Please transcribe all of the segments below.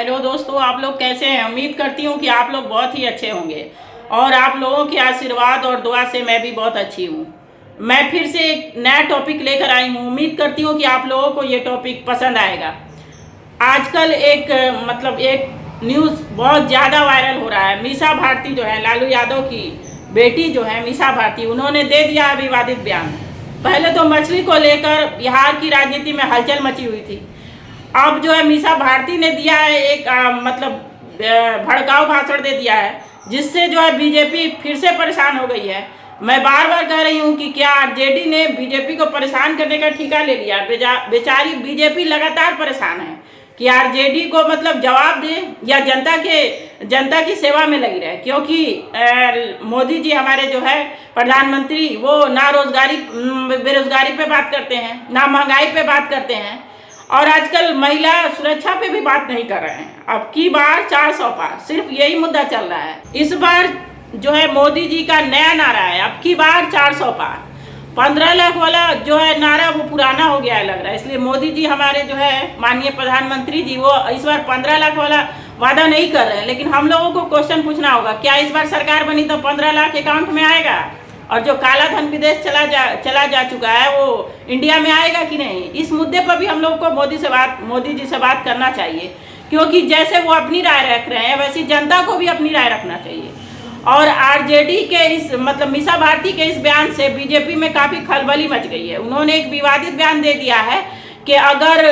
Hello दोस्तों, आप लोग कैसे हैं। उम्मीद करती हूँ कि आप लोग बहुत ही अच्छे होंगे और आप लोगों के आशीर्वाद और दुआ से मैं भी बहुत अच्छी हूँ। मैं फिर से एक नया टॉपिक लेकर आई हूँ। उम्मीद करती हूँ कि आप लोगों को ये टॉपिक पसंद आएगा। आजकल एक न्यूज़ बहुत ज़्यादा वायरल हो रहा है। मीसा भारती जो है, लालू यादव की बेटी जो है मीसा भारती, उन्होंने दे दिया विवादित बयान। पहले तो मछली को लेकर बिहार की राजनीति में हलचल मची हुई थी। अब जो है मीसा भारती ने दिया है एक भड़काऊ भाषण दे दिया है, जिससे जो है बीजेपी फिर से परेशान हो गई है। मैं बार बार कह रही हूँ कि क्या आरजेडी ने बीजेपी को परेशान करने का ठेका ले लिया। बेचारी बीजेपी लगातार परेशान है कि आरजेडी को जवाब दे या जनता की सेवा में लगी रहे, क्योंकि मोदी जी हमारे जो है प्रधानमंत्री, वो ना बेरोजगारी पे बात करते हैं, ना महंगाई पे बात करते हैं, और आजकल महिला सुरक्षा पे भी बात नहीं कर रहे हैं। अब की बार 400 पार, सिर्फ यही मुद्दा चल रहा है। इस बार जो है मोदी जी का नया नारा है, अब की बार 400 पार। 15 लाख वाला जो है नारा वो पुराना हो गया है लग रहा है, इसलिए मोदी जी हमारे जो है माननीय प्रधानमंत्री जी, वो इस बार 15 लाख वाला वादा नहीं कर रहे हैं। लेकिन हम लोगों को क्वेश्चन पूछना होगा, क्या इस बार सरकार बनी तो 15 लाख अकाउंट में आएगा? और जो काला धन विदेश चला जा चुका है वो इंडिया में आएगा कि नहीं? इस मुद्दे पर भी हम लोग को मोदी जी से बात करना चाहिए, क्योंकि जैसे वो अपनी राय रख रहे हैं वैसी जनता को भी अपनी राय रखना चाहिए। और आरजेडी के इस मीसा भारती के इस बयान से बीजेपी में काफ़ी खलबली मच गई है। उन्होंने एक विवादित बयान दे दिया है कि अगर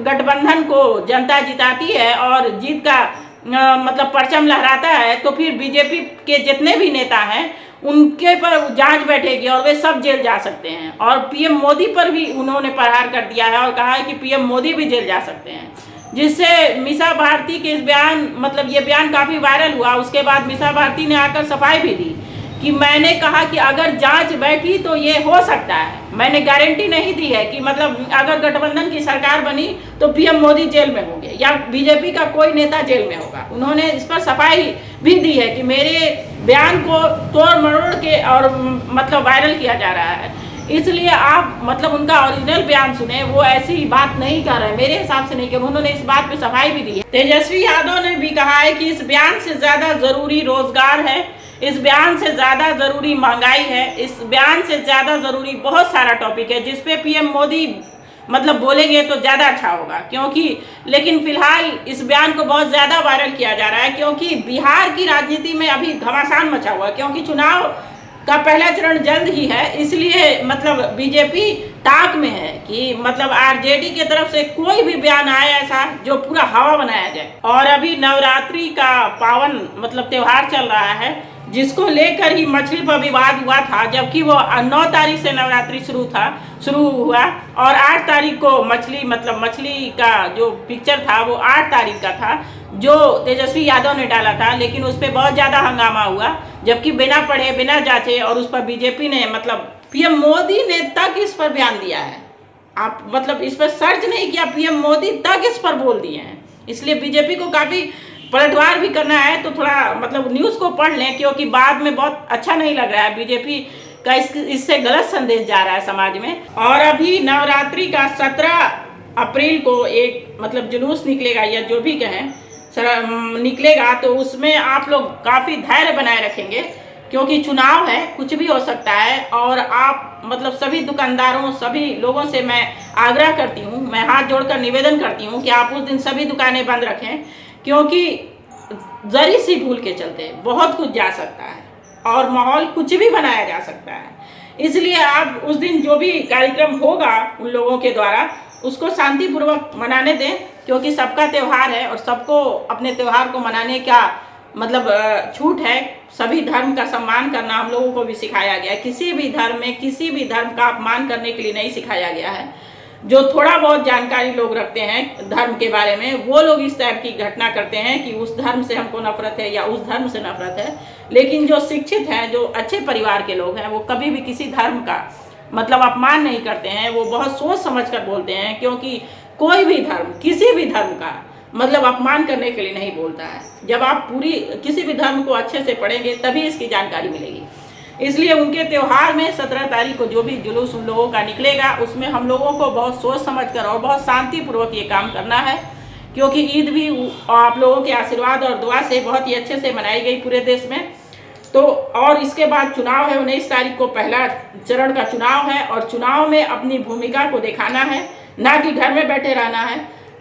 गठबंधन को जनता जिताती है और जीत का परचम लहराता है, तो फिर बीजेपी के जितने भी नेता हैं उनके पर जांच बैठेगी और वे सब जेल जा सकते हैं। और पीएम मोदी पर भी उन्होंने प्रहार कर दिया है और कहा है कि पीएम मोदी भी जेल जा सकते हैं, जिससे मीसा भारती के इस बयान ये बयान काफ़ी वायरल हुआ। उसके बाद मीसा भारती ने आकर सफाई भी दी कि मैंने कहा कि अगर जांच बैठी तो ये हो सकता है, मैंने गारंटी नहीं दी है कि अगर गठबंधन की सरकार बनी तो पीएम मोदी जेल में होंगे या बीजेपी का कोई नेता जेल में होगा। उन्होंने इस पर सफाई भी दी है कि मेरे बयान को तोड़ मरोड़ के और वायरल किया जा रहा है, इसलिए आप उनका ओरिजिनल बयान सुने। वो ऐसी बात नहीं कर रहे, मेरे हिसाब से नहीं कर। उन्होंने इस बात पे सफाई भी दी है। तेजस्वी यादव ने भी कहा है कि इस बयान से ज़्यादा ज़रूरी रोजगार है, इस बयान से ज़्यादा ज़रूरी महंगाई है, इस बयान से ज़्यादा ज़रूरी बहुत सारा टॉपिक है जिस पे पीएम मोदी बोलेंगे तो ज़्यादा अच्छा होगा। लेकिन फिलहाल इस बयान को बहुत ज़्यादा वायरल किया जा रहा है, क्योंकि बिहार की राजनीति में अभी घमासान मचा हुआ है, क्योंकि चुनाव का पहला चरण जल्द ही है। इसलिए बीजेपी ताक में है कि आरजेडी की तरफ से कोई भी बयान आए ऐसा जो पूरा हवा बनाया जाए। और अभी नवरात्रि का पावन त्योहार चल रहा है, जिसको लेकर ही मछली पर विवाद हुआ था, जबकि वो 9 तारीख से नवरात्रि शुरू हुआ और 8 तारीख को मछली का जो पिक्चर था वो 8 तारीख का था, जो तेजस्वी यादव ने डाला था। लेकिन उस पर बहुत ज़्यादा हंगामा हुआ, जबकि बिना पढ़े बिना जांचे, और उस पर बीजेपी ने पीएम मोदी ने तक इस पर बयान दिया है। आप इस पर सर्च नहीं किया, पीएम मोदी तक इस पर बोल दिए हैं। इसलिए बीजेपी को काफ़ी पलटवार भी करना है, तो थोड़ा न्यूज़ को पढ़ लें, क्योंकि बाद में बहुत अच्छा नहीं लग रहा है। बीजेपी का इससे गलत संदेश जा रहा है समाज में। और अभी नवरात्रि का 17 अप्रैल को एक जुलूस निकलेगा, या जो भी कहें निकलेगा, तो उसमें आप लोग काफ़ी धैर्य बनाए रखेंगे, क्योंकि चुनाव है, कुछ भी हो सकता है। और आप सभी दुकानदारों, सभी लोगों से मैं आग्रह करती हूँ, मैं हाथ जोड़कर निवेदन करती हूँ कि आप उस दिन सभी दुकानें बंद रखें, क्योंकि जरी सी भूल के चलते बहुत कुछ जा सकता है और माहौल कुछ भी बनाया जा सकता है। इसलिए आप उस दिन जो भी कार्यक्रम होगा उन लोगों के द्वारा, उसको शांतिपूर्वक मनाने दें, क्योंकि सबका त्यौहार है और सबको अपने त्यौहार को मनाने का छूट है। सभी धर्म का सम्मान करना हम लोगों को भी सिखाया गया है। किसी भी धर्म में किसी भी धर्म का अपमान करने के लिए नहीं सिखाया गया है। जो थोड़ा बहुत जानकारी लोग रखते हैं धर्म के बारे में, वो लोग इस टाइप की घटना करते हैं कि उस धर्म से हमको नफरत है या उस धर्म से नफरत है। लेकिन जो शिक्षित हैं, जो अच्छे परिवार के लोग हैं, वो कभी भी किसी धर्म का अपमान नहीं करते हैं। वो बहुत सोच समझ कर बोलते हैं, क्योंकि कोई भी धर्म किसी भी धर्म का अपमान करने के लिए नहीं बोलता है। जब आप किसी भी धर्म को अच्छे से पढ़ेंगे तभी इसकी जानकारी मिलेगी। इसलिए उनके त्यौहार में 17 तारीख को जो भी जुलूस उन लोगों का निकलेगा, उसमें हम लोगों को बहुत सोच समझ कर और बहुत शांतिपूर्वक ये काम करना है, क्योंकि ईद भी आप लोगों के आशीर्वाद और दुआ से बहुत ही अच्छे से मनाई गई पूरे देश में। तो और इसके बाद चुनाव है, 19 तारीख को पहला चरण का चुनाव है और चुनाव में अपनी भूमिका को दिखाना है, ना कि घर में बैठे रहना है।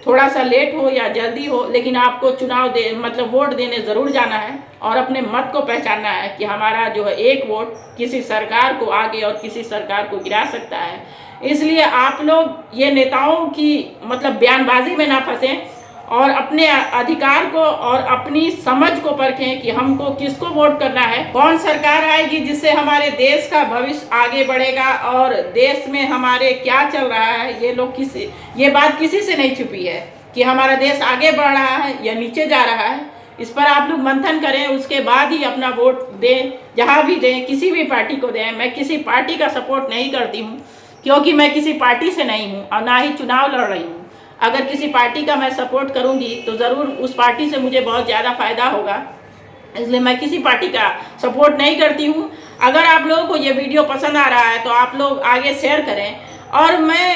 थोड़ा सा लेट हो या जल्दी हो, लेकिन आपको चुनाव मतलब वोट देने ज़रूर जाना है और अपने मत को पहचानना है कि हमारा जो है एक वोट किसी सरकार को आगे और किसी सरकार को गिरा सकता है। इसलिए आप लोग ये नेताओं की मतलब बयानबाजी में ना फंसें और अपने अधिकार को और अपनी समझ को परखें कि हमको किसको वोट करना है, कौन सरकार आएगी जिससे हमारे देश का भविष्य आगे बढ़ेगा और देश में हमारे क्या चल रहा है। ये बात किसी से नहीं छुपी है कि हमारा देश आगे बढ़ रहा है या नीचे जा रहा है। इस पर आप लोग मंथन करें, उसके बाद ही अपना वोट दें, जहाँ भी दें, किसी भी पार्टी को दें। मैं किसी पार्टी का सपोर्ट नहीं करती हूँ क्योंकि मैं किसी पार्टी से नहीं हूँ और ना ही चुनाव लड़ रही हूँ। अगर किसी पार्टी का मैं सपोर्ट करूंगी तो ज़रूर उस पार्टी से मुझे बहुत ज़्यादा फ़ायदा होगा, इसलिए मैं किसी पार्टी का सपोर्ट नहीं करती हूं। अगर आप लोगों को ये वीडियो पसंद आ रहा है तो आप लोग आगे शेयर करें। और मैं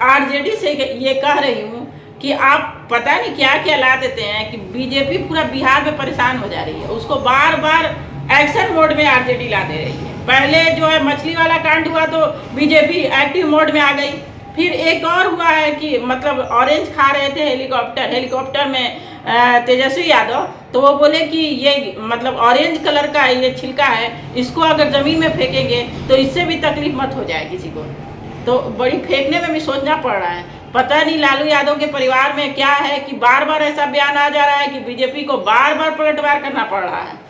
आरजेडी से ये कह रही हूँ कि आप पता नहीं क्या क्या ला देते हैं कि बीजेपी पूरा बिहार में परेशान हो जा रही है, उसको बार बार एक्शन मोड में आरजेडी ला दे रही है। पहले जो है मछली वाला कांड हुआ तो बीजेपी एक्टिव मोड में आ गई। फिर एक और हुआ है कि मतलब ऑरेंज खा रहे थे हेलीकॉप्टर में तेजस्वी यादव, तो वो बोले कि ये मतलब ऑरेंज कलर का ये छिलका है, इसको अगर ज़मीन में फेंकेंगे तो इससे भी तकलीफ मत हो जाए किसी को। तो बड़ी फेंकने में भी सोचना पड़ रहा है। पता नहीं लालू यादव के परिवार में क्या है कि बार बार ऐसा बयान आ जा रहा है कि बीजेपी को बार बार पलटवार करना पड़ रहा है।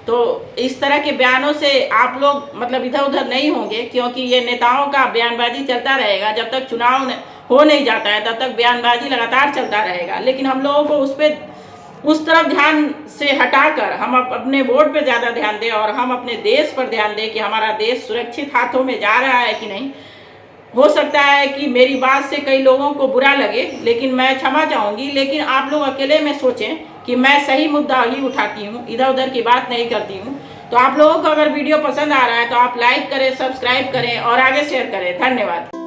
तो इस तरह के बयानों से आप लोग मतलब इधर उधर नहीं होंगे, क्योंकि ये नेताओं का बयानबाजी चलता रहेगा। जब तक चुनाव हो नहीं जाता है तब तक बयानबाजी लगातार चलता रहेगा। लेकिन हम लोगों को उस तरफ ध्यान से हटाकर हम अपने वोट पे ज़्यादा ध्यान दें और हम अपने देश पर ध्यान दें कि हमारा देश सुरक्षित हाथों में जा रहा है कि नहीं। हो सकता है कि मेरी बात से कई लोगों को बुरा लगे, लेकिन मैं क्षमा चाहूँगी। लेकिन आप लोग अकेले में सोचें कि मैं सही मुद्दा ही उठाती हूँ, इधर उधर की बात नहीं करती हूँ। तो आप लोगों को अगर वीडियो पसंद आ रहा है तो आप लाइक करें, सब्सक्राइब करें और आगे शेयर करें। धन्यवाद।